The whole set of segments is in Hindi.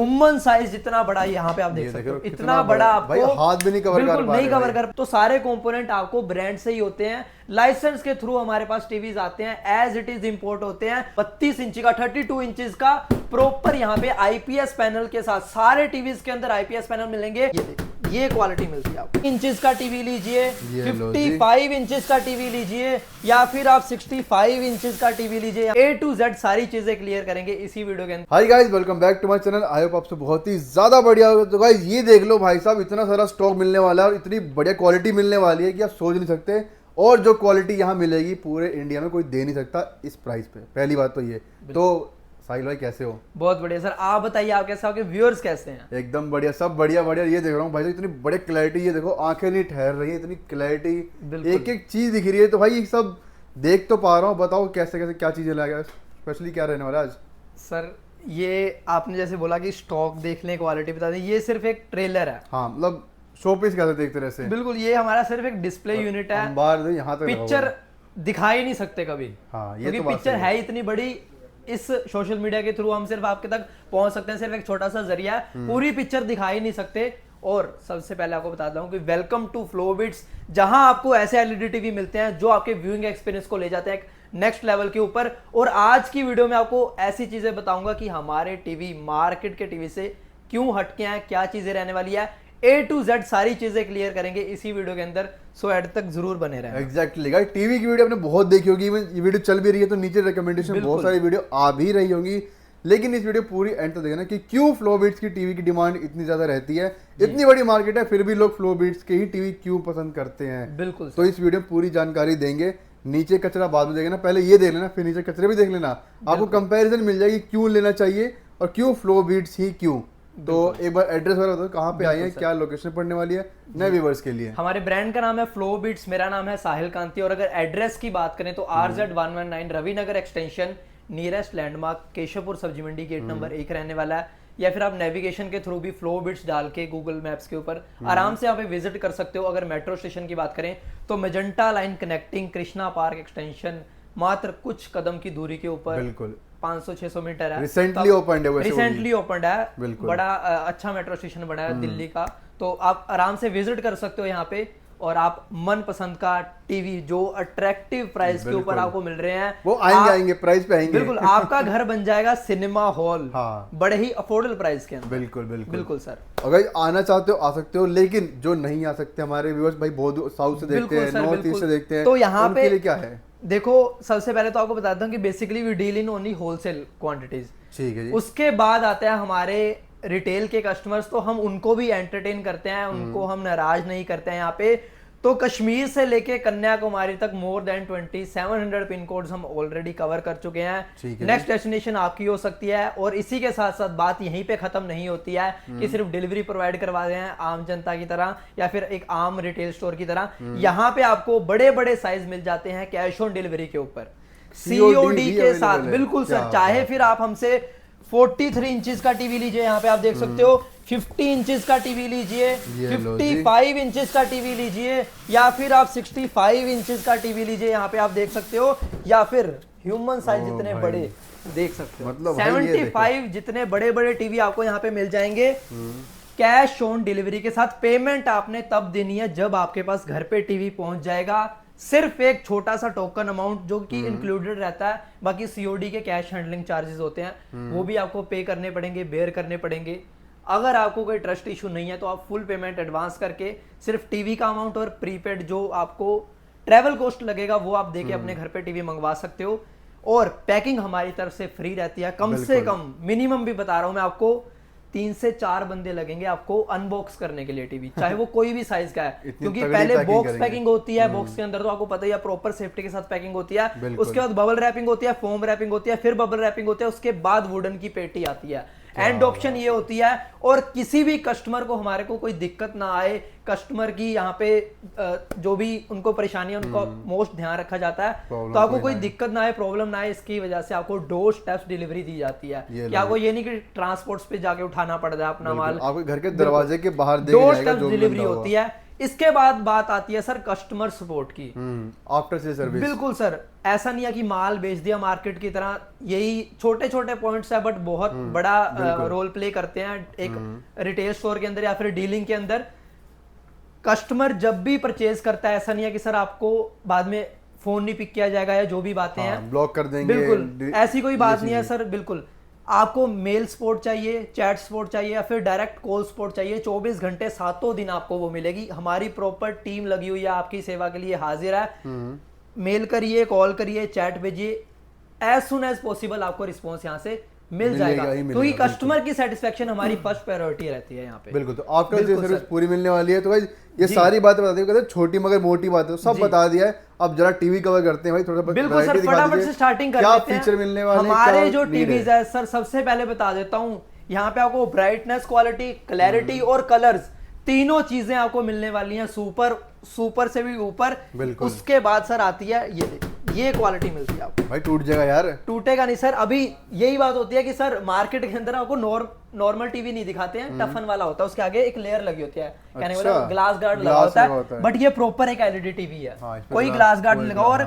वुमन साइज जितना बड़ा यहाँ पे आप देख सकते हो, इतना बड़ा आपको भाई हाथ भी नहीं कवर कर पा रहे, नहीं कवर कर। तो सारे कंपोनेंट आपको ब्रांड से ही होते हैं, लाइसेंस के थ्रू हमारे पास टीवीज आते हैं, एज इट इज इंपोर्ट होते हैं। 32 इंच का 32 इंचेस का प्रॉपर यहाँ पे आईपीएस पैनल के साथ सारे टीवीज के अंदर आईपीएस पैनल मिलेंगे। ये क्वालिटी मिलती है आपको। इंचेस का टीवी लीजिए, 55 इंचेस का टीवी लीजिए, या फिर आप 65 इंचेस का टीवी लीजिए। A to Z सारी चीजें क्लियर करेंगे इसी वीडियो के अंदर। Hi guys, welcome back to my channel. I hope आपसे बहुत ही ज्यादा बढ़िया होगा। तो गाइस ये देख लो भाई साहब, इतना सारा स्टॉक मिलने वाला है और इतनी बढ़िया क्वालिटी मिलने वाली है कि आप सोच नहीं सकते। और जो क्वालिटी यहाँ मिलेगी पूरे इंडिया में कोई दे नहीं सकता इस प्राइस पे। पहली बात तो ये। तो साहिल भाई कैसे हो? बहुत बढ़िया सर, आप बताइए आप कैसे हो, आपके व्यूअर्स कैसे हैं? एकदम बढ़िया, सब बढ़िया बढ़िया। ये देख रहा हूँ भाई साहब, इतनी बड़ी क्लैरिटी, ये देखो आंखें नहीं ठहर रही है, इतनी क्लैरिटी, एक एक चीज दिख रही है। तो भाई ये सब देख तो पा रहा हूँ, बताओ कैसे कैसे क्या चीजें लाएगा, स्पेशली क्या रहने वाला है आज? सर ये आपने जैसे बोला कि स्टॉक देख लें, क्वालिटी बता दें, ये सिर्फ एक ट्रेलर है। हाँ, मतलब शोपीस कैसे देखते रहे? बिल्कुल, ये हमारा सिर्फ एक डिस्प्ले यूनिट है। बाहर यहाँ तक पिक्चर दिखा ही नहीं सकते कभी। हाँ, ये क्योंकि तो पिक्चर है इतनी बड़ी, इस सोशल मीडिया के थ्रू हम सिर्फ आपके तक पहुंच सकते हैं, सिर्फ एक छोटा सा जरिया है, पूरी पिक्चर दिखा ही नहीं सकते। और सबसे पहले आपको बताता हूं कि वेलकम टू फ्लोबिट्स, जहां आपको ऐसे एलईडी टीवी मिलते हैं जो आपके व्यूइंग एक्सपीरियंस को ले जाते हैं नेक्स्ट लेवल के ऊपर। और आज की वीडियो में आपको ऐसी चीजें बताऊंगा कि हमारे टीवी मार्केट के टीवी से क्यों हटके हैं, क्या चीजें रहने वाली है, A to Z सारी चीजें क्लियर करेंगे इसी वीडियो के अंदर। सो एड तक जरूर बने रहें। एग्जैक्टली गाइस, टीवी की वीडियो आपने बहुत देखी होगी, ये वीडियो चल भी रही है तो नीचे रिकमेंडेशन बहुत सारी वीडियो आ भी रही होंगी। लेकिन इस वीडियो पूरी एंड तक देखना कि क्यों फ्लोबिट्स की टीवी की डिमांड इतनी ज्यादा रहती है। इतनी बड़ी मार्केट है फिर भी लोग फ्लोबिट्स के ही टीवी क्यों पसंद करते हैं। बिल्कुल, तो इस वीडियो में पूरी जानकारी देंगे। नीचे कचरा बाद में देखेना, पहले ये देख लेना, फिर नीचे कचरे भी देख लेना। आपको कंपैरिजन मिल जाएगी क्यों लेना चाहिए और क्यों फ्लोबिट्स ही क्यों। तो एक बार एड्रेस वगैरह बताओ, कहाँ पे आए हैं, क्या लोकेशन पड़ने वाली है नए व्यूअर्स के लिए? हमारे ब्रांड का नाम है फ्लोबिट्स, मेरा नाम है साहिल कांति। और अगर एड्रेस की बात करें तो RZ119 Ravi Nagar extension, nearest landmark Keshavpur सब्जी मंडी, गेट नंबर 1 रहने वाला है। या फिर आप नेविगेशन के थ्रू भी फ्लोबिट्स डाल के गूगल मैप्स के ऊपर आराम से यहाँ पे विजिट कर सकते हो। अगर मेट्रो स्टेशन की बात करें तो magenta line connecting Krishna park extension मात्र कुछ कदम की दूरी के ऊपर, बिल्कुल 500-600 मीटर है। रिसेंटली ओपन है, रिसेंटली ओपन है, बड़ा अच्छा मेट्रो स्टेशन बना है दिल्ली का। तो आप आराम से विजिट कर सकते हो यहाँ पे और आप मन पसंद का टीवी जो अट्रैक्टिव प्राइस के ऊपर आपको मिल रहे हैं, वो आएंगे प्राइस पे आएंगे। बिल्कुल, आपका घर बन जाएगा सिनेमा हॉल। हाँ, बड़े ही अफोर्डेबल प्राइस के अंदर। बिल्कुल बिल्कुल बिल्कुल सर। अगर आना चाहते हो आ सकते हो, लेकिन जो नहीं आ सकते हमारे व्यूअर्स भाई, बहुत साउथ से देखते हैं, नॉर्थ ईस्ट से देखते हैं, तो यहाँ पे क्या है? देखो, सबसे पहले तो आपको बताता हूँ कि basically we deal in only wholesale quantities. ठीक है जी। उसके बाद आते हैं हमारे रिटेल के कस्टमर्स, तो हम उनको भी एंटरटेन करते हैं, उनको हम नाराज नहीं करते हैं यहाँ पे। तो कश्मीर से लेके कन्याकुमारी तक मोर देन 2700 पिन कोड्स हम ऑलरेडी कवर कर चुके हैं। नेक्स्ट डेस्टिनेशन आपकी हो सकती है। और इसी के साथ साथ बात यहीं पे खत्म नहीं होती है कि सिर्फ डिलीवरी प्रोवाइड करवा रहे हैं आम जनता की तरह या फिर एक आम रिटेल स्टोर की तरह। यहाँ पे आपको बड़े बड़े साइज मिल जाते हैं कैश ऑन डिलीवरी के ऊपर, COD के साथ। बिल्कुल सर, चाहे फिर आप हमसे 43 इंचेस का टीवी लीजिए, यहाँ पे आप देख सकते हो, 50 इंचेस का टीवी लीजिए, 55 इंचेस का टीवी लीजिए, या फिर आप 65 इंचेस का टीवी लीजिए, यहाँ पे आप देख सकते हो, या फिर ह्यूमन साइज जितने बड़े देख सकते हो, मतलब 75 जितने बड़े बड़े टीवी आपको यहाँ पे मिल जाएंगे कैश ऑन डिलीवरी के साथ। पेमेंट आपने तब देनी है जब आपके पास घर पे टीवी पहुंच जाएगा। सिर्फ एक छोटा सा टोकन अमाउंट जो कि इंक्लूडेड रहता है, बाकी COD के कैश हैंडलिंग चार्जेस होते हैं वो भी आपको पे करने पड़ेंगे, बेयर करने पड़ेंगे। अगर आपको कोई ट्रस्ट इशू नहीं है तो आप फुल पेमेंट एडवांस करके सिर्फ टीवी का अमाउंट और प्रीपेड जो आपको ट्रेवल कॉस्ट लगेगा वो आप देके अपने घर पे टीवी मंगवा सकते हो। और पैकिंग हमारी तरफ से फ्री रहती है। कम से कम मिनिमम भी बता रहा हूं मैं आपको, 3 से 4 बंदे लगेंगे आपको अनबॉक्स करने के लिए टीवी, चाहे वो कोई भी साइज का है। क्योंकि पहले बॉक्स पैकिंग होती है, बॉक्स के अंदर तो आपको पता ही है प्रॉपर सेफ्टी के साथ पैकिंग होती है, उसके बाद बबल रैपिंग होती है, फोम रैपिंग होती है, फिर बबल रैपिंग होती है, उसके बाद वुडन की पेटी आती है। एंड ऑप्शन ये होती है। और किसी भी कस्टमर को हमारे को कोई दिक्कत ना आए, कस्टमर की यहाँ पे जो भी उनको परेशानी है उनको मोस्ट ध्यान रखा जाता है, तो आपको कोई दिक्कत ना आए, प्रॉब्लम ना आए, इसकी वजह से आपको डोर स्टेप्स डिलीवरी दी जाती है। कि आपको ये नहीं कि ट्रांसपोर्ट्स पे जाके उठाना पड़ता है अपना माल, आपके घर के दरवाजे के बाहर डोर स्टेप्स डिलीवरी होती है। इसके बाद बात आती है सर कस्टमर सपोर्ट की। After sale service. बिल्कुल सर, ऐसा नहीं है कि माल बेच दिया मार्केट की तरह, यही छोटे छोटे पॉइंट्स है बट बहुत बड़ा रोल प्ले करते हैं एक रिटेल स्टोर के अंदर या फिर डीलिंग के अंदर। कस्टमर जब भी परचेज करता है, ऐसा नहीं है कि सर आपको बाद में फोन नहीं पिक किया जाएगा या जो भी बातें हैं ब्लॉक कर देंगे, बिल्कुल ऐसी कोई बात नहीं है सर। बिल्कुल आपको मेल सपोर्ट चाहिए, चैट सपोर्ट चाहिए या फिर डायरेक्ट कॉल सपोर्ट चाहिए, 24 घंटे 7 दिन आपको वो मिलेगी। हमारी प्रॉपर टीम लगी हुई है, आपकी सेवा के लिए हाजिर है। मेल करिए, कॉल करिए, चैट भेजिए, एज सुन एज पॉसिबल आपको रिस्पॉन्स यहाँ से मिल जाएगा। क्योंकि कस्टमर की सेटिस्फेक्शन हमारी फर्स्ट प्रायोरिटी रहती है यहाँ पे। बिल्कुल, तो आफ्टर सेल सर्विस पूरी मिलने वाली है। तो भाई ये सारी बातें बता दी, कहते हैं छोटी मगर मोटी बातें सब बता दिया है। अब जरा टीवी कवर करते हैं भाई, थोड़ा सा बिल्कुल सर, फटाफट से स्टार्टिंग कर क्या लेते हैं। फीचर मिलने वाले हैं, हमारे जो टीवीज है सर, सबसे पहले बता देता हूँ, यहाँ पे आपको ब्राइटनेस, क्वालिटी, क्लैरिटी और कलर्स तीनों चीजें आपको मिलने वाली हैं सुपर से भी ऊपर। उसके बाद सर आती है ये क्वालिटी मिलती है आपको। भाई टूट जाएगा यार, टूटेगा नहीं सर। अभी यही बात होती है कि सर मार्केट के अंदर आपको नॉर्मल टीवी नहीं दिखाते हैं, टफन वाला होता है, उसके आगे एक लेयर लगी होती है, कहने वाला ग्लास गार्ड लगा होता है, बट ये प्रॉपर एक एलईडी टीवी है। कोई ग्लास गार्ड नहीं लगा। और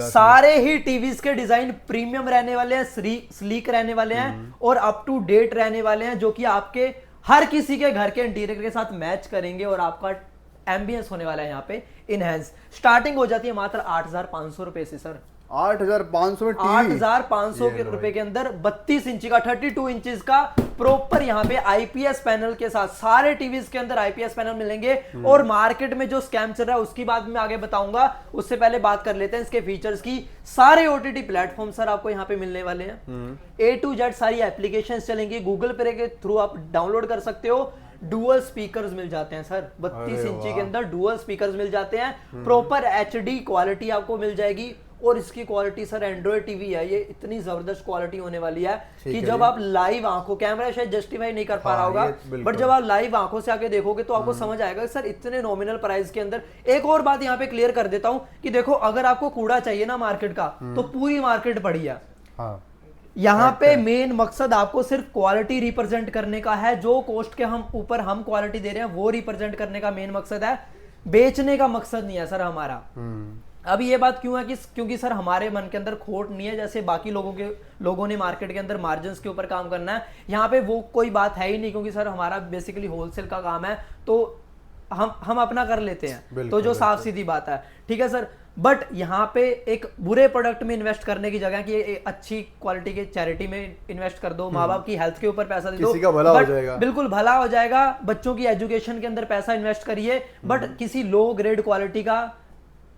सारे ही टीवीज के डिजाइन प्रीमियम रहने वाले हैं, स्लीक रहने वाले हैं और अप टू डेट रहने वाले हैं, जो कि आपके हर किसी के घर के इंटीरियर के साथ मैच करेंगे और आपका एम्बियंस होने वाला है यहाँ पे इनहेंस। स्टार्टिंग हो जाती है मात्र 8,500 रुपए से सर। 8,500 में टीवी, 8,500 के रुपए के अंदर 32 इंची का 32 इंचेस का प्रॉपर यहाँ पे आईपीएस पैनल के साथ सारे टीवीज के अंदर आईपीएस पैनल मिलेंगे। और मार्केट में जो स्कैम चल रहा है उसकी बात मैं आगे बताऊंगा, उससे पहले बात कर लेते हैं इसके फीचर्स की। सारे ओटीटी प्लेटफॉर्म सर आपको यहाँ पे मिलने वाले हैं, A to Z सारी एप्लीकेशन चलेंगी, गूगल पे के थ्रू आप डाउनलोड कर सकते हो। डुअल स्पीकर्स मिल जाते हैं सर, 32 इंची के अंदर डुअल स्पीकर्स मिल जाते हैं, प्रॉपर HD क्वालिटी आपको मिल जाएगी। और इसकी क्वालिटी सर एंड्रॉइड टीवी है, ये इतनी जबरदस्त क्वालिटी होने वाली है कि जब आप लाइव आंखों, कैमरा शायद जस्टिफाई नहीं कर पा रहा होगा, बट जब आप लाइव आंखों से आके देखोगे तो आपको समझ आएगा सर इतने नॉमिनल प्राइस के अंदर। एक और बात यहाँ पे क्लियर कर देता हूं कि देखो, अगर आपको कूड़ा चाहिए ना मार्केट का, तो पूरी मार्केट पड़ी है। यहाँ पे मेन मकसद आपको सिर्फ क्वालिटी रिप्रेजेंट करने का है, जो कॉस्ट के हम ऊपर हम क्वालिटी दे रहे हैं वो रिप्रेजेंट करने का मेन मकसद है, बेचने का मकसद नहीं है सर हमारा। अब ये बात क्यों है कि क्योंकि सर हमारे मन के अंदर खोट नहीं है, जैसे बाकी लोगों ने मार्केट के अंदर मार्जिन्स के ऊपर काम करना है, यहाँ पे वो कोई बात है ही नहीं, क्योंकि सर हमारा बेसिकली होलसेल का काम है, तो हम अपना कर लेते हैं, तो जो साफ सीधी बात है, ठीक है सर। बट यहाँ पे एक बुरे प्रोडक्ट में इन्वेस्ट करने की जगह कि अच्छी क्वालिटी के चैरिटी में इन्वेस्ट कर दो, माँ बाप की हेल्थ के ऊपर पैसा दे दो, किसी का भला हो जाएगा, बिल्कुल भला हो जाएगा। बच्चों की एजुकेशन के अंदर पैसा इन्वेस्ट करिए, बट किसी लो ग्रेड क्वालिटी का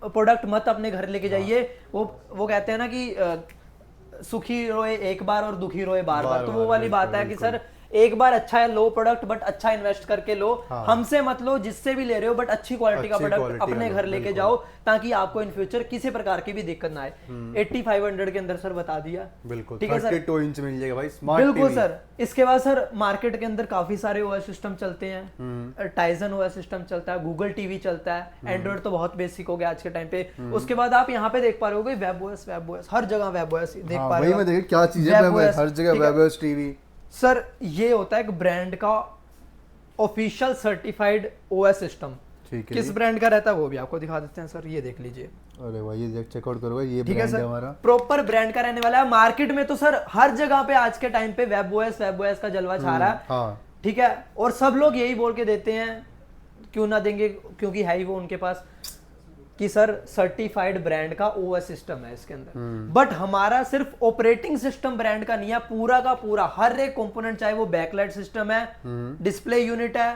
प्रोडक्ट मत अपने घर लेके जाइए। वो कहते हैं ना कि सुखी रोए एक बार और दुखी रोए बार बार, तो वो वाली बात है कि सर एक बार अच्छा है लो प्रोडक्ट, बट अच्छा इन्वेस्ट करके लो। हमसे मत लो, जिससे भी ले रहे हो, बट अच्छी क्वालिटी का प्रोडक्ट अपने घर लेके जाओ, ताकि आपको इन फ्यूचर किसी प्रकार की भी दिक्कत ना आए। 8500 के अंदर सर बता दिया, बिल्कुल, ठीक है सर, 32 इंच मिल जाएगा भाई, स्मार्ट बिल्कुल सर। इसके बाद सर मार्केट के अंदर काफी सारे ओएस सिस्टम चलते हैं, टाइजन ओएस सिस्टम चलता है, गूगल टीवी चलता है, एंड्रॉइड तो बहुत बेसिक हो गया आज के टाइम पे। उसके बाद आप यहाँ पे देख पा रहे हो वेब ओएस, हर जगह वेब ओएस देख पा रहे हो, क्या चीजें हर जगह वेब ओएस टीवी। सर ये होता है एक ब्रांड का ऑफिशियल सर्टिफाइड ओएस सिस्टम, किस ब्रांड का रहता है वो भी आपको दिखा देते हैं सर, ये देख लीजिए। अरे भाई ये चेकआउट करो, ये ब्रांड है हमारा, प्रॉपर ब्रांड का रहने वाला है। मार्केट में तो सर हर जगह पे आज के टाइम पे वेब ओएस का जलवा छा रहा है, ठीक है, और सब लोग यही बोल के देते हैं, क्यों ना देंगे, क्योंकि है ही वो उनके पास, कि सर सर्टिफाइड ब्रांड का ओएस सिस्टम है इसके अंदर। बट हमारा सिर्फ ऑपरेटिंग सिस्टम ब्रांड का नहीं है, पूरा का पूरा हर एक कंपोनेंट, चाहे वो बैकलाइट सिस्टम है, डिस्प्ले यूनिट है,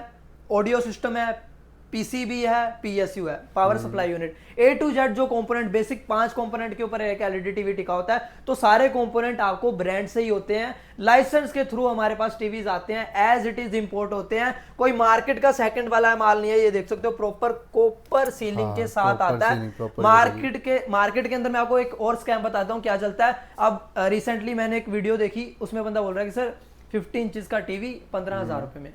ऑडियो सिस्टम है, पीसीबी है, पीएसयू है, power supply unit, A to Z जो कंपोनेंट, बेसिक 5 कंपोनेंट के ऊपर एक एलईडी टीवी टिका होता है, तो सारे कंपोनेंट आपको ब्रांड से ही होते हैं। लाइसेंस के थ्रू हमारे पास टीवीज आते हैं, एज इट इज इंपोर्ट होते हैं, कोई मार्केट का सेकंड वाला माल नहीं है। ये देख सकते हो प्रॉपर कॉपर सीलिंग के साथ आता है। मार्केट के अंदर मैं आपको एक और स्कैम बताता हूँ क्या चलता है। अब रिसेंटली मैंने एक वीडियो देखी, उसमें बंदा बोल रहा है कि सर 50 इंचेस का टीवी 15,000 रुपए में,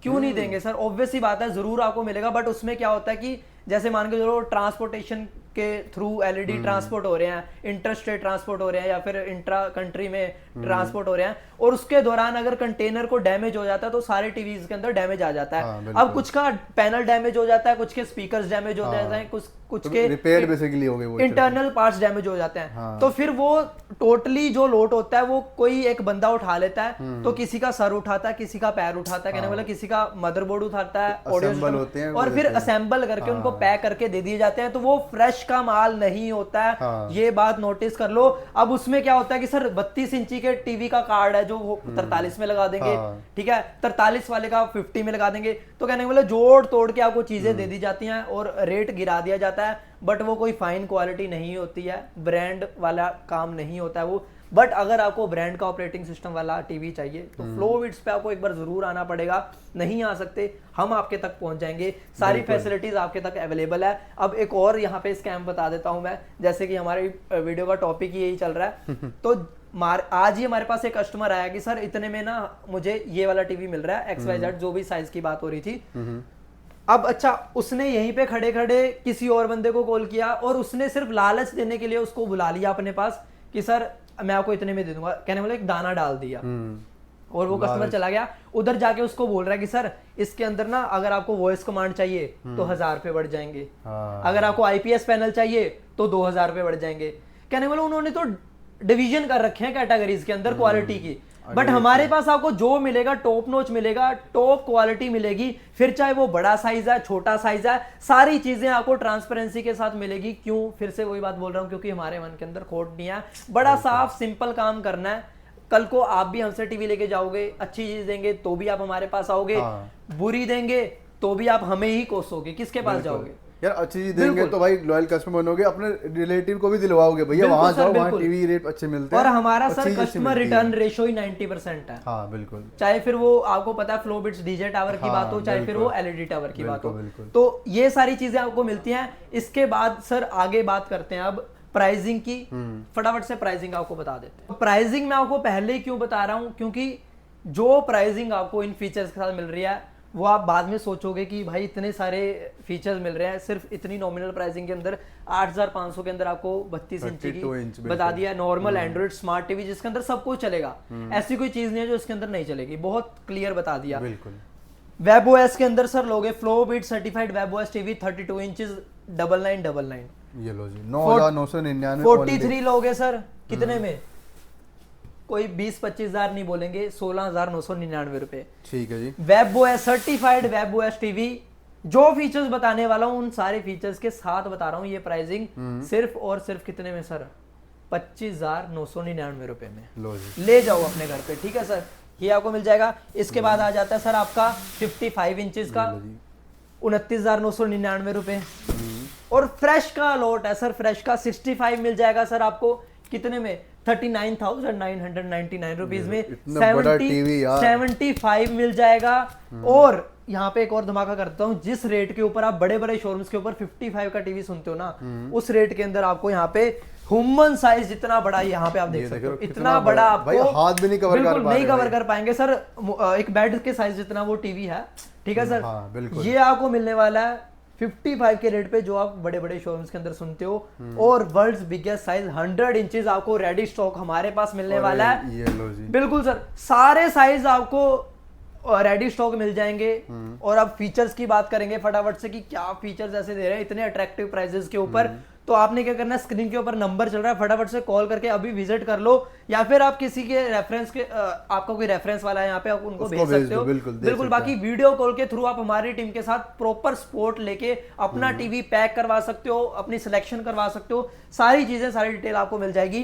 क्यों नहीं देंगे सर, ऑब्वियस ही बात है जरूर आपको मिलेगा। बट उसमें क्या होता है कि जैसे मान के चलो ट्रांसपोर्टेशन के थ्रू एलईडी ट्रांसपोर्ट हो रहे हैं, इंटर स्टेट ट्रांसपोर्ट हो रहे हैं, या फिर इंट्रा कंट्री में ट्रांसपोर्ट हो रहे हैं, और उसके दौरान अगर कंटेनर को डैमेज हो जाता है तो सारे टीवीज के अंदर डैमेज आ जाता है। अब कुछ का पैनल डैमेज हो जाता है, कुछ के स्पीकर्स डैमेज हो जाते हैं, कुछ के रिपेयर बेसिकली हो गए, वो इंटरनल पार्ट्स डैमेज हो जाते हैं। तो फिर वो टोटली जो लोड होता है वो कोई एक बंदा उठा लेता है, तो किसी का सर उठाता है, किसी का पैर उठाता है, कहने वाला किसी का मदरबोर्ड उठाता है, ऑडियो होते हैं और फिर असेंबल करके उनको पैक करके दे दिए जाते हैं। तो वो फ्रेश का माल नहीं होता है, ये बात नोटिस कर लो। अब उसमें क्या होता है कि सर 32 इंची के टीवी का कार्ड है जो वो 43 में लगा देंगे, ठीक है, 43 वाले का 50 में लगा देंगे, तो कहने वाले जोड़ तोड़ के आपको चीजें दे दी जाती हैं और रेट गिरा दिया जाता है, बट वो कोई फाइन क्वालिटी नहीं होती है, ब्रांड वाला काम नहीं होता है वो। बट अगर आपको ब्रांड का ऑपरेटिंग सिस्टम वाला टीवी चाहिए तो फ्लोविट्स पे आपको एक बार जरूर आना पड़ेगा, नहीं आ सकते हम आपके तक पहुंच जाएंगे, सारी फैसिलिटीज आपके तक अवेलेबल है। अब एक और यहाँ पे स्कैम बता देता हूं मैं, जैसे कि हमारे वीडियो का टॉपिक ही यही चल रहा है तो आज ही हमारे पास एक कस्टमर आया कि सर इतने में ना मुझे ये वाला टीवी मिल रहा है XYZ, जो भी साइज की बात हो रही थी। अब अच्छा, उसने यहीं पे खड़े खड़े किसी और बंदे को कॉल किया और उसने सिर्फ लालच देने के लिए उसको बुला लिया अपने पास कि सर मैं आपको इतने में दे दूंगा, कहने वाला एक दाना डाल दिया और वो कस्टमर चला गया। उधर जाके उसको बोल रहा है कि सर इसके अंदर ना अगर आपको वॉइस कमांड चाहिए तो 1000 रुपए बढ़ जाएंगे, अगर आपको IPS पैनल चाहिए तो 2000 रुपए बढ़ जाएंगे। कहने वाला उन्होंने तो डिवीजन कर रखे हैं कैटेगरीज के अंदर क्वालिटी की, बट हमारे पास आपको जो मिलेगा टॉप नॉच मिलेगा, टॉप क्वालिटी मिलेगी, फिर चाहे वो बड़ा साइज है छोटा साइज है, सारी चीजें आपको ट्रांसपेरेंसी के साथ मिलेगी। क्यों? फिर से वही बात बोल रहा हूं, क्योंकि हमारे मन के अंदर खोट नहीं है, बड़ा साफ सिंपल काम करना है। कल को आप भी हमसे टीवी लेके जाओगे, अच्छी चीज देंगे तो भी आप हमारे पास आओगे, बुरी देंगे तो भी आप हमें ही कोसोगे, किसके पास जाओगे? यार अच्छी चीज देंगे तो भाई लॉयल कस्टमर बनोगे, अपने रिलेटिव को भी दिलवाओगे, भैया वहां जाओ, वहां टीवी रेट अच्छे मिलते हैं। और हमारा सर कस्टमर रिटर्न रेशो ही 90% है। हाँ बिल्कुल, चाहे फिर वो आपको पता है फ्लोबिट्स डीजे टावर की बात हो, चाहे फिर वो LED टावर की बात हो, तो ये सारी चीजें आपको मिलती हैं। इसके बाद सर आगे बात करते हैं अब प्राइसिंग की। फटाफट से प्राइसिंग आपको बता देते हैं। प्राइसिंग मैं आपको पहले ही क्यों बता रहा हूं, क्योंकि जो प्राइसिंग आपको इन फीचर्स के साथ मिल रही है वो आप बाद में सोचोगे कि भाई इतने सारे फीचर्स मिल रहे हैं सिर्फ इतनी नॉमिनल प्राइसिंग के अंदर। 8500 के अंदर आपको 32 इंची की बता दिया, नॉर्मल एंड्रॉइड स्मार्ट टीवी जिसके अंदर सब कुछ चलेगा, ऐसी कोई चीज नहीं है जो इसके अंदर नहीं चलेगी, बहुत क्लियर बता दिया। बिल्कुल। WebOS के अंदर सर लोगे फ्लोबिट सर्टिफाइड WebOS टीवी 32 इंचेस 9999, ये लो जी 9999। 43 लोगे सर कितने में? कोई 20-25 हजार नहीं बोलेंगे, 16,999 रुपए। ठीक है जी। WebOS सर्टिफाइड WebOS टीवी, जो फीचर्स बताने वाला हूं उन सारे फीचर्स के साथ बता रहा हूं। ये प्राइसिंग सिर्फ और सिर्फ कितने में सर? 25,999 रुपए में। लो जी, ले जाओ अपने घर पे, ठीक है सर, ये आपको मिल जाएगा। इसके बाद आ जाता है सर आपका 55 इंचेस का 29,999 रुपए। और फ्रेश का लॉट है सर, फ्रेश का 65 मिल जाएगा सर आपको कितने में? 39,999 रुपीज में। 75 मिल जाएगा। और यहाँ पे एक और धमाका करता हूँ, जिस रेट के ऊपर आप बड़े बड़े शोरूम्स के ऊपर 55 का टीवी सुनते हो ना, उस रेट के अंदर आपको यहाँ पे ह्यूमन साइज जितना बड़ा, यहाँ पे आप देख सकते हो इतना बड़ा, आपको हाथ भी नहीं कवर कर नहीं कवर कर पाएंगे सर, एक बेड के साइज जितना वो टीवी है, ठीक है सर। बिल्कुल। ये आपको मिलने वाला है 55 के रेट पे, जो आप बड़े बड़े शोरूम्स के अंदर सुनते हो। और वर्ल्ड्स बिगेस्ट साइज 100 इंचेस आपको रेडी स्टॉक हमारे पास मिलने वाला है। ये लो जी। बिल्कुल सर, सारे साइज आपको रेडी स्टॉक मिल जाएंगे। और अब फीचर्स की बात करेंगे फटाफट से कि क्या फीचर्स ऐसे दे रहे हैं इतने अट्रैक्टिव प्राइसेस के ऊपर। तो आपने क्या करना है, स्क्रीन के ऊपर नंबर चल रहा है, फटाफट से कॉल करके अभी विजिट कर लो, या फिर आप किसी के रेफरेंस के आपका कोई रेफरेंस वाला है यहाँ पे, आप उनको भेज सकते हो। बिल्कुल। बाकी वीडियो कॉल के थ्रू आप हमारी टीम के साथ प्रॉपर सपोर्ट लेके अपना टीवी पैक करवा सकते हो, अपनी सिलेक्शन करवा सकते हो, सारी चीजें सारी डिटेल आपको मिल जाएगी।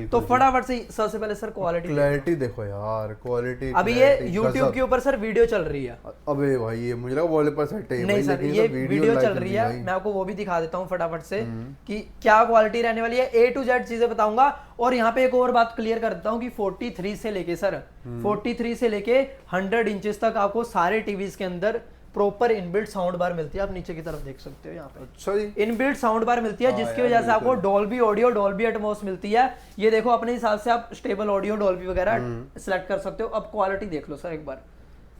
तो फटाफट से सबसे पहले सर क्लैरिटी देखो यार, क्वालिटी। अभी ये यूट्यूब के ऊपर सर वीडियो चल रही है। अबे भाई ये मुझे लगा वॉलपेपर सेट है। नहीं सर, ये वीडियो चल रही है, मैं आपको वो भी दिखा देता हूँ फटाफट से कि क्या क्वालिटी रहने वाली है। A to Z चीजें बताऊंगा। और यहाँ पे एक और बात क्लियर कर देता हूँ कि 43 से लेके सर 43 से लेके 100 इंचेस तक आपको सारे टीवीज के अंदर प्रॉपर इनबिल्ट साउंड बार मिलती है। आप नीचे की तरफ देख सकते हो यहाँ पे। अच्छा जी। इनबिल्ट साउंड बार मिलती है, जिसकी वजह से आपको डॉल्बी ऑडियो, डॉल्बी एटमॉस मिलती है। ये देखो, अपने हिसाब से आप स्टेबल ऑडियो, डॉल्बी वगैरह सिलेक्ट कर सकते हो। अब क्वालिटी देख लो सर एक बार।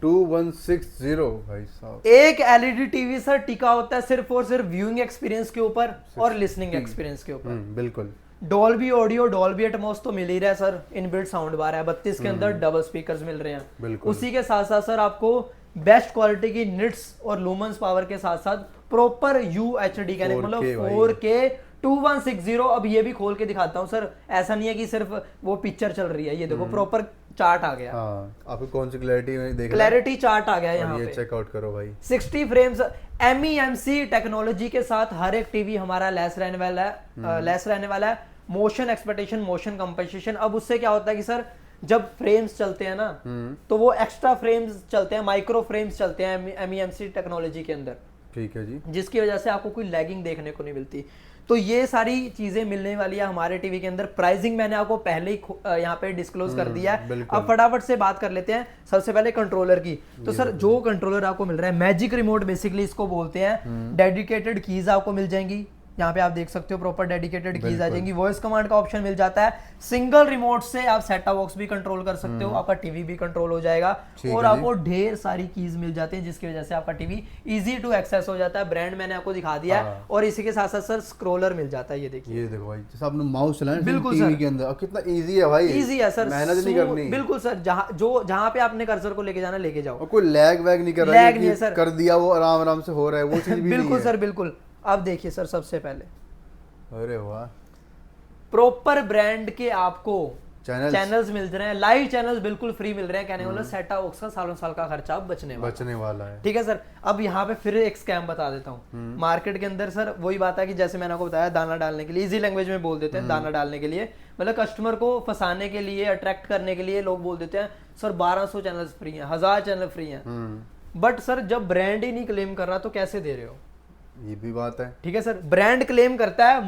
2160 भाई साहब। एक LED टीवी सर टिका होता है सिर्फ और सिर्फ व्यूइंग एक्सपीरियंस के ऊपर और लिसनिंग एक्सपीरियंस के ऊपर। बिल्कुल। डॉल्बी ऑडियो, डॉल्बी एटमॉस तो मिल ही रहा है सर, इनबिल्ट साउंड बार है, 32 के अंदर डबल स्पीकर्स मिल रहे हैं। बिल्कुल। उसी के साथ साथ सर आपको बेस्ट क्वालिटी की निट्स और लूमेंस पावर के साथ साथ प्रॉपर UHD कहने का मतलब 4K 2160। अब ये भी खोल के दिखाता हूँ सर, ऐसा नहीं है कि सिर्फ वो पिक्चर चल रही है, ये देखो प्रॉपर चार्ट आ गया। हाँ, आपको कौन सी क्लैरिटी में देख क्लैरिटी चार्ट आ गया यहाँ ये पे, चेकआउट करो भाई। 60 फ्रेम्स MEMC टेक्नोलॉजी के साथ हर एक टीवी हमारा लेस रहने वाला है। Motion expectation, motion compensation. अब उससे क्या होता है कि सर जब फ्रेम्स चलते हैं ना तो वो एक्स्ट्रा फ्रेम्स चलते हैं, माइक्रो फ्रेम्स चलते हैं MEMC टेक्नोलॉजी के अंदर, ठीक है जी, जिसकी वजह से आपको कोई लैगिंग देखने को नहीं मिलती। तो ये सारी चीजें मिलने वाली है हमारे टीवी के अंदर। प्राइसिंग मैंने आपको पहले ही यहाँ पे डिस्क्लोज कर दिया है। अब फटाफट से बात कर लेते हैं सबसे पहले कंट्रोलर की। तो सर जो कंट्रोलर आपको मिल रहा है, मैजिक रिमोट बेसिकली इसको बोलते हैं। डेडिकेटेड कीज आपको मिल जाएंगी, यहाँ पे आप देख सकते हो प्रॉपर डेडिकेटेड कीज आ जाएंगी। वॉइस कमांड का ऑप्शन मिल जाता है। सिंगल रिमोट से आप सेट टॉप बॉक्स भी कंट्रोल कर सकते हो, आपका टीवी भी कंट्रोल हो जाएगा और आपको ढेर सारी कीज मिल जाती हैं, जिसकी वजह से आपका टीवी इजी टू एक्सेस हो जाता है। ब्रांड मैंने आपको दिखा दिया है और इसी के साथ साथ सर स्क्रॉलर मिल जाता है, ये देखिए। ये देखो भाई, जैसे आपने माउस चलाया बिल्कुल टीवी सर के अंदर, और कितना इजी है भाई, इजी है सर, मेहनत नहीं करनी। बिल्कुल सर, जहाँ पे आपने कर्सर को लेके जाना लेके जाओ, और कोई लैग वैग नहीं कर रहा है, लैग नहीं है सर, कर दिया वो आराम आराम से हो रहा है, वो चीज भी बिल्कुल सर बिल्कुल। अब देखिए सर सबसे पहले अरे वाह, प्रॉपर ब्रांड के आपको चैनल्स मिल रहे हैं, लाइव चैनल्स बिल्कुल फ्री मिल रहे हैं। कहने वाला सेट टॉप बॉक्स का सालों साल का खर्चा अब बचने वाला है। ठीक है सर। अब यहाँ पे फिर एक स्कैम बता देता हूँ। मार्केट के अंदर सर वही बात है कि जैसे मैंने आपको बताया, दाना डालने के लिए, इजी लैंग्वेज में बोल देते हैं, दाना डालने के लिए मतलब कस्टमर को फंसाने के लिए, अट्रैक्ट करने के लिए लोग बोल देते हैं सर 1200 चैनल्स फ्री हैं, 1000 चैनल फ्री हैं। बट सर जब ब्रांड ही नहीं क्लेम कर रहा तो कैसे दे रहे हो? ये भी बात है। ठीक है सर, ब्रांड क्लेम करता है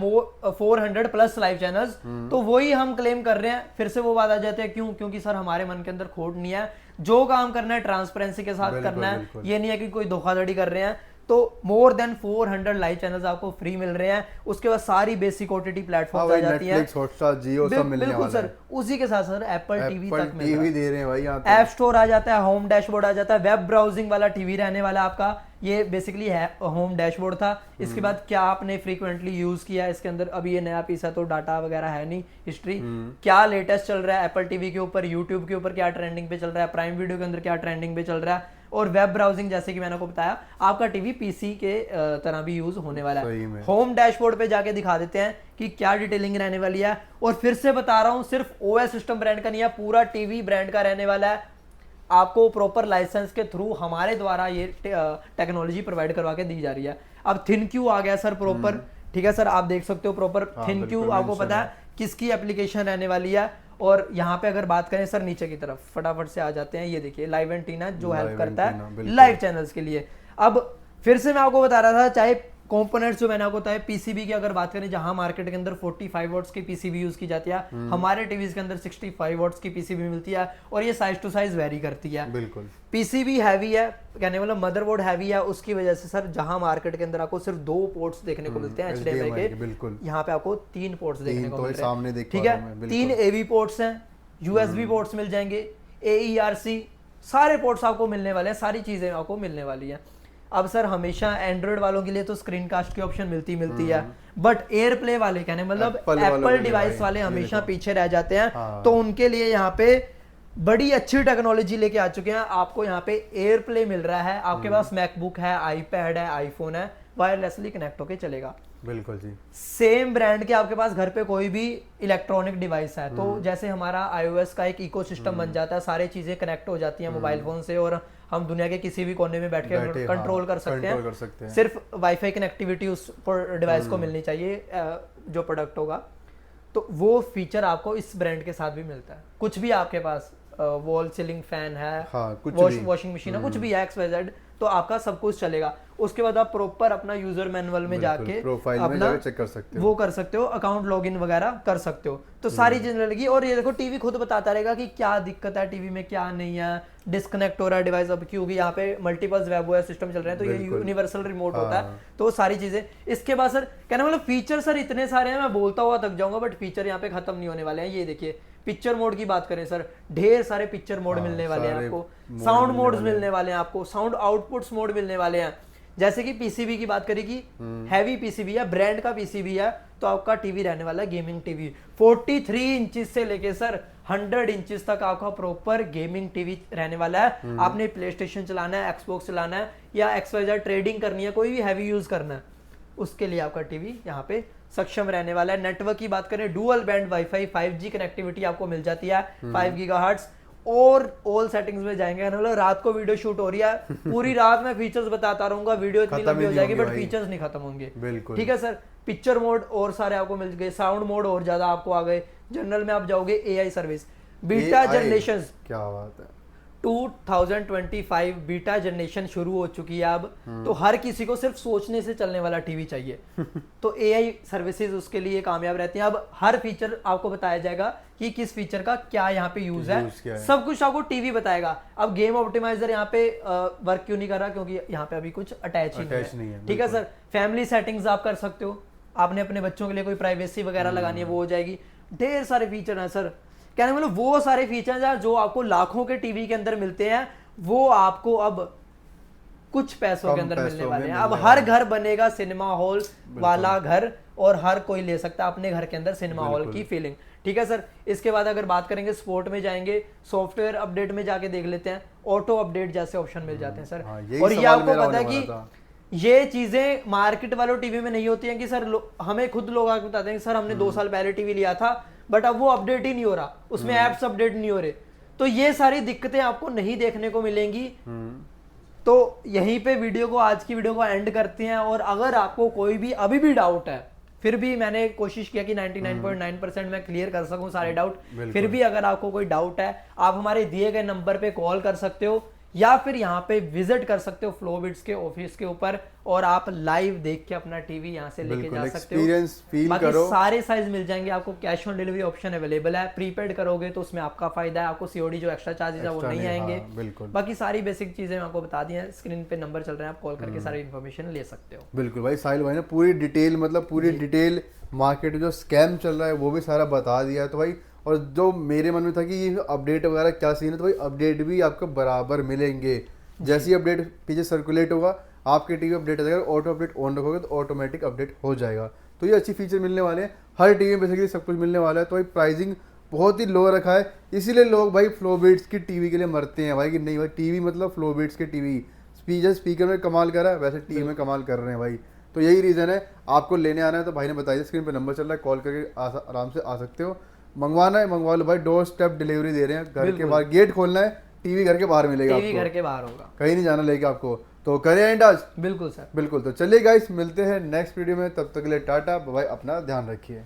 400 प्लस लाइव चैनल्स, तो वही हम क्लेम कर रहे हैं। फिर से वो बात आ जाती है, क्यों? क्योंकि सर हमारे मन के अंदर खोट नहीं है, जो काम करना है ट्रांसपेरेंसी के साथ करना है। ये नहीं है कि कोई धोखाधड़ी कर रहे हैं। तो मोर देन 400 लाइव चैनल्स आपको फ्री मिल रहे हैं। उसके बाद सारी बेसिक OTT प्लेटफॉर्म आ जाती है, नेटफ्लिक्स, हॉटस्टार, जियो सब मिलने वाला है। बिल्कुल सर। उसी के साथ सर एप्पल टीवी तक मिल रहा है, दे रहे हैं भाई यहाँ ऐप स्टोर आ जाता है, होम डैशबोर्ड आ जाता है, वेब ब्राउजिंग वाला टीवी रहने वाला आपका। ये बेसिकली है होम डैशबोर्ड था। इसके बाद क्या आपने फ्रीक्वेंटली यूज किया इसके अंदर, अभी ये नया पीस है तो डाटा वगैरह है नहीं, हिस्ट्री क्या लेटेस्ट चल रहा है एप्पल टीवी के ऊपर, यूट्यूब के ऊपर क्या ट्रेंडिंग पे चल रहा है, प्राइम वीडियो के अंदर क्या ट्रेंडिंग पे चल रहा है, और वेब ब्राउजिंग जैसे कि मैंने आपको बताया, आपका टीवी पीसी के तरह भी यूज होने वाला है। होम डैशबोर्ड पे जाके दिखा देते हैं कि क्या डिटेलिंग रहने वाली है। और फिर से बता रहा हूं, सिर्फ OS सिस्टम ब्रांड का नहीं है, पूरा टीवी ब्रांड का रहने वाला है। आपको प्रॉपर लाइसेंस के थ्रू हमारे द्वारा ये टेक्नोलॉजी प्रोवाइड करवा के दी जा रही है। अब थिनक्यू आ गया सर प्रॉपर, ठीक है सर, आप देख सकते हो प्रॉपर थिनक्यू आपको पता है किसकी एप्लीकेशन रहने वाली है। और यहाँ पे अगर बात करें सर नीचे की तरफ, फटाफट से आ जाते हैं, ये देखिए लाइव एंटीना जो हेल्प करता है लाइव चैनल्स के लिए। अब फिर से मैं आपको बता रहा था, चाहे कंपोनेंट्स जो मैंने आपको बताया, पीसीबी की अगर बात करें, जहां मार्केट के अंदर 45 वॉट्स की पीसीबी यूज की जाती है, हमारे टीवीज के अंदर 65 वॉट्स की पीसीबी मिलती है। और ये साइज टू साइज वेरी करती है। बिल्कुल पीसीबी हैवी है, कहने वाला मदरबोर्ड हैवी है, उसकी वजह से सर जहां मार्केट के अंदर आपको सिर्फ 2 पोर्ट्स देखने को मिलते हैं HDMI के, बिल्कुल यहाँ पे आपको 3 पोर्ट्स देखने को मिल रहे हैं। ठीक है, 3 AV पोर्ट्स हैं, USB पोर्ट्स मिल जाएंगे, AERC, सारे पोर्ट्स आपको मिलने वाले हैं, सारी चीजें आपको मिलने वाली हैं। अब सर हमेशा एंड्रॉइड वालों के लिए तो स्क्रीन कास्ट की ऑप्शन मिलती है, बट एयर प्ले वाले कहने मतलब एप्पल डिवाइस वाले हमेशा पीछे रह जाते हैं। तो उनके लिए यहाँ पे बड़ी अच्छी टेक्नोलॉजी लेके आ चुके हैं। आपको यहाँ पे एयर प्ले मिल रहा है, आपके पास मैकबुक है, आईपैड है, आईफोन है, वायरलेसली कनेक्ट होके चलेगा। बिल्कुल जी। सेम ब्रांड के आपके पास घर पे कोई भी इलेक्ट्रॉनिक डिवाइस है, तो जैसे हमारा iOS का एक इकोसिस्टम बन जाता है, सारी चीजें कनेक्ट हो जाती हैं मोबाइल फोन से, और हम दुनिया के किसी भी कोने में बैठ के कंट्रोल कर सकते हैं। सिर्फ वाईफाई कनेक्टिविटी उस डिवाइस को मिलनी चाहिए जो प्रोडक्ट होगा। तो वो फीचर आपको इस ब्रांड के साथ भी मिलता है। कुछ भी आपके पास वॉल सीलिंग फैन है, वॉशिंग मशीन है, कुछ भी है XYZ, तो आपका सब कुछ चलेगा। उसके बाद आप प्रॉपर अपना यूजर मैनुअल में जाके अपना चेक कर सकते हो, वो कर सकते हो, अकाउंट लॉगिन वगैरह कर सकते हो। तो सारी चीजें लगी, और ये देखो टीवी खुद बताता रहेगा कि क्या दिक्कत है टीवी में, क्या नहीं है, डिस्कनेक्ट हो रहा है डिवाइस, अब क्योंकि यहाँ पे मल्टीपल वेब OS सिस्टम चल रहे हैं, तो ये यूनिवर्सल रिमोट होता है। तो सारी चीजें इसके बाद सर कहने मतलब फीचर सर इतने सारे हैं, मैं बोलता हुआ थक जाऊंगा, बट फीचर यहाँ पे खत्म नहीं होने वाले हैं। ये देखिए पिक्चर मोड की बात करें सर, ढेर सारे पिक्चर मोड मिलने वाले हैं आपको, साउंड मोड्स मिलने वाले हैं आपको, साउंड आउटपुट्स मोड मिलने वाले हैं। जैसे कि पीसीबी की बात करें कि हैवी पीसीबी है, ब्रांड का पीसीबी है, तो आपका टीवी रहने वाला है गेमिंग टीवी। 43 इंचेस से लेके सर 100 इंचेस तक आपका प्रॉपर गेमिंग टीवी रहने वाला है। आपने प्ले स्टेशन चलाना है, एक्सबॉक्स चलाना है या XYZ ट्रेडिंग करनी है, कोई भी हैवी यूज करना है, उसके लिए आपका टीवी यहाँ पे सक्षम रहने वाला है। नेटवर्क की बात करें, dual band wifi 5G connectivity आपको मिल जाती है 5 गीगाहर्ट्ज, और ऑल सेटिंग्स में जाएंगे। मतलब रात को वीडियो शूट हो रही है, पूरी रात मैं फीचर्स बताता रहूंगा, वीडियो इतनी लंबी हो जाएगी बट फीचर्स नहीं खत्म होंगे। बिल्कुल ठीक है सर। पिक्चर मोड और सारे आपको मिल गए, साउंड मोड और ज्यादा आपको आ गए, जनरल में आप जाओगे AI सर्विस, बीटा जनरेशन, क्या बात है, 2025 बीटा जनरेशन शुरू हो चुकी है अब। तो हर किसी को सिर्फ सोचने से चलने वाला टीवी चाहिए तो AI सर्विसेज उसके लिए कामयाब रहती हैं। अब हर फीचर आपको बताया जाएगा कि किस फीचर का क्या यहाँ पे यूज है, सब कुछ आपको टीवी बताएगा। अब गेम ऑप्टिमाइजर यहाँ पे वर्क क्यों नहीं कर रहा, क्योंकि यहाँ पे अभी कुछ अटैच ही नहीं है। ठीक है सर। फैमिली सेटिंग्स आप कर सकते हो, आपने अपने बच्चों के लिए कोई प्राइवेसी वगैरह लगानी है वो हो जाएगी। ढेर सारे फीचर हैं सर, कहने मतलब वो सारे फीचर्स हैं जो आपको लाखों के टीवी के अंदर मिलते हैं, वो आपको अब कुछ पैसों के अंदर मिलने वाले हैं। अब हर घर बनेगा सिनेमा हॉल वाला घर, और हर कोई ले सकता है अपने घर के अंदर सिनेमा हॉल की फीलिंग। ठीक है सर। इसके बाद अगर बात करेंगे स्पोर्ट में जाएंगे, सॉफ्टवेयर अपडेट में जाके देख लेते हैं, ऑटो अपडेट जैसे ऑप्शन मिल जाते हैं सर। और ये आपको पता है कि ये चीजें मार्केट वालों टीवी में नहीं होती हैं कि सर हमें खुद लोग आके बताते हैं कि सर हमने 2 साल पहले टीवी लिया था बट अब वो अपडेट ही नहीं हो रहा, उसमें एप्स अपडेट नहीं हो रहे। तो ये सारी दिक्कतें आपको नहीं देखने को मिलेंगी। तो यहीं पे वीडियो को, आज की वीडियो को एंड करते हैं। और अगर आपको कोई भी अभी भी डाउट है, फिर भी मैंने कोशिश किया कि 99.9% मैं क्लियर कर सकूं सारे डाउट। फिर भी अगर आपको कोई डाउट है, आप हमारे दिए गए नंबर पे कॉल कर सकते हो या फिर यहाँ पे विजिट कर सकते हो फ्लोबिट्स के ऑफिस के ऊपर, और आप लाइव देख के अपना टीवी यहाँ से लेके जा सकते हो। बाकी सारे साइज मिल जाएंगे आपको। Cash on delivery option available है। प्रीपेड करोगे तो उसमें आपका फायदा है, आपको COD जो एक्स्ट्रा चार्जेस है वो नहीं आएंगे। बाकी सारी बेसिक चीजें आपको बता दी हैं, स्क्रीन पे नंबर चल रहे हैं, आप कॉल करके सारी इन्फॉर्मेशन ले सकते हो। बिल्कुल भाई, साहिल भाई ने पूरी डिटेल, मतलब पूरी डिटेल मार्केट में जो स्कैम चल रहा है वो भी सारा बता दिया। तो भाई, और जो मेरे मन में था कि ये अपडेट वगैरह क्या सीन है, तो भाई अपडेट भी आपको बराबर मिलेंगे। जैसे ही अपडेट पीछे सर्कुलेट होगा, आपके टीवी अपडेट आ जाएगा, ऑटो अपडेट ऑन रखोगे तो ऑटोमेटिक अपडेट हो जाएगा। तो ये अच्छी फीचर मिलने वाले हैं, हर टीवी में बेसिकली सब कुछ मिलने वाला है। तो भाई प्राइसिंग बहुत ही लो रखा है, इसीलिए लोग भाई फ्लोबिट्स की टीवी के लिए मरते हैं भाई कि नहीं भाई टीवी मतलब फ्लोबिट्स के टीवी। स्पीकर में कमाल कर रहा है, वैसे टीवी में कमाल कर रहे हैं भाई। तो यही रीज़न है, आपको लेने आना है तो भाई ने बताया, स्क्रीन पर नंबर चल रहा है, कॉल करके आराम से आ सकते हो। मंगवाना है मंगवा लो भाई, डोर स्टेप डिलीवरी दे रहे हैं, घर के बाहर गेट खोलना है, टीवी घर के बाहर मिलेगा, टीवी घर के बाहर होगा, कहीं नहीं जाना लेके आपको। तो करें एंड आज? बिल्कुल सर, बिल्कुल। तो चलिए गाइस, मिलते हैं नेक्स्ट वीडियो में, तब तक के लिए टाटा बाय, अपना ध्यान रखिए।